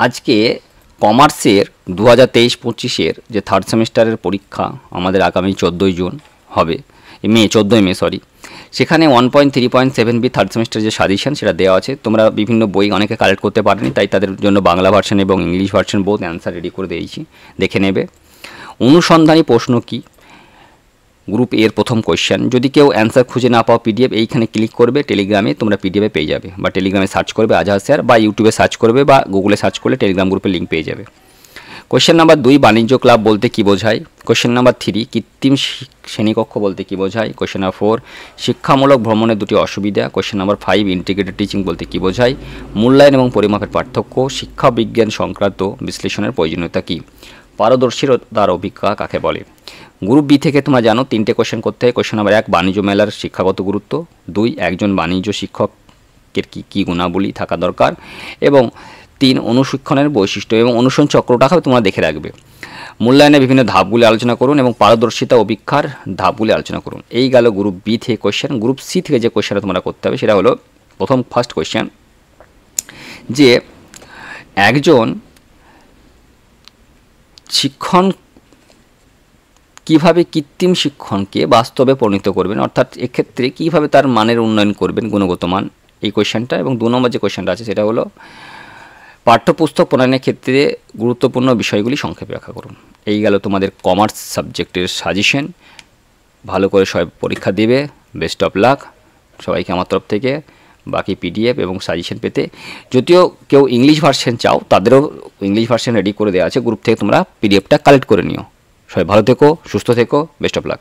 আজকে কমার্সের 2023-25 যে থার্ড সেমিস্টারের পরীক্ষা আমাদের আগামী 14ই জুন হবে, 14ই মে সরি, সেখানে 1.3.7b থার্ড সেমিস্টার যে সাজেশন সেটা দেওয়া আছে। তোমরা বিভিন্ন বই অনেকে কালেক্ট করতে পারেনি, তাই তাদের জন্য বাংলা ভার্সন এবং English version both answer ready করে দিয়েছি, দেখে নেবে। অনুসন্ধানী প্রশ্ন কি, গ্রুপ এর প্রথম কোয়েশ্চেন। যদি কেউ অ্যান্সার খুঁজে না পাও পিডিএফ এইখানে ক্লিক করবে, টেলিগ্রামে তোমরা পিডিএফে পেয়ে যাবে, বা টেলিগ্রামে সার্চ করবে আজহার স্যার, বা ইউটিউবে সার্চ করবে, বা গুগলে সার্চ করলে টেলিগ্রাম গ্রুপের লিঙ্ক পেয়ে যাবে। কোয়েশ্চেন নাম্বার 2, বাণিজ্য ক্লাব বলতে কী বোঝায়। কোয়েশ্চেন নাম্বার 3, কৃত্রিম শ্রেণীকক্ষ বলতে কী বোঝায়। কোয়েশ্চেন নাম্বার 4, শিক্ষামূলক ভ্রমণের দুটি অসুবিধা। কোয়েশ্চেন নাম্বার 5, ইন্টিগ্রেটেড টিচিং বলতে কী বোঝায়। মূল্যায়ন এবং পরিমাপের পার্থক্য। শিক্ষা বিজ্ঞান সংক্রান্ত বিশ্লেষণের প্রয়োজনীয়তা কী। পারদর্শিতার অভিজ্ঞতা কাকে বলে। গ্রুপ বি থেকে তোমরা জানো 3টে কোয়েশ্চেন করতে হয়। কোয়েশ্চেন নাম্বার 1, বাণিজ্য মেলার শিক্ষাগত গুরুত্ব। 2, একজন বাণিজ্য শিক্ষকের কী গুণাবলী থাকা দরকার। এবং 3, অনুশিক্ষণের বৈশিষ্ট্য এবং অনুসরণ চক্রটাকে তোমরা দেখে রাখবে। মূল্যায়নের বিভিন্ন ধাপগুলি আলোচনা করুন এবং পারদর্শিতা অভিজ্ঞার ধাপগুলি আলোচনা করুন। এই গেল গ্রুপ বি থেকে কোয়েশ্চেন। গ্রুপ সি থেকে যে কোয়েশ্চেনটা তোমরা করতে হবে সেটা হলো ফার্স্ট কোয়েশ্চেন, যে একজন শিক্ষণ কীভাবে কৃত্রিম শিক্ষণকে বাস্তবে পরিণত করবেন, অর্থাৎ এক্ষেত্রে কীভাবে তার মানের উন্নয়ন করবেন, গুণগত মান, এই কোয়েশ্চেনটা। এবং 2 নম্বর যে কোয়েশ্চেনটা আছে সেটা হলো পাঠ্যপুস্তক প্রণয়নের ক্ষেত্রে গুরুত্বপূর্ণ বিষয়গুলি সংক্ষেপে ব্যাখ্যা করুন। এই গেল তোমাদের কমার্স সাবজেক্টের সাজেশন। ভালো করে সবাই পরীক্ষা দেবে, বেস্ট অফ লাক সবাইকে আমার তরফ থেকে। বাকি পিডিএফ এবং সাজেশন পেতে, যদিও কেউ ইংলিশ ভার্সন চাও তাদেরও ইংলিশ ভার্সন রেডি করে দেওয়া আছে, গ্রুপ থেকে তোমরা পিডিএফটা কালেক্ট করে নিও। সবাই ভালো থেকো, সুস্থ থেকো, বেস্ট অফ লাক।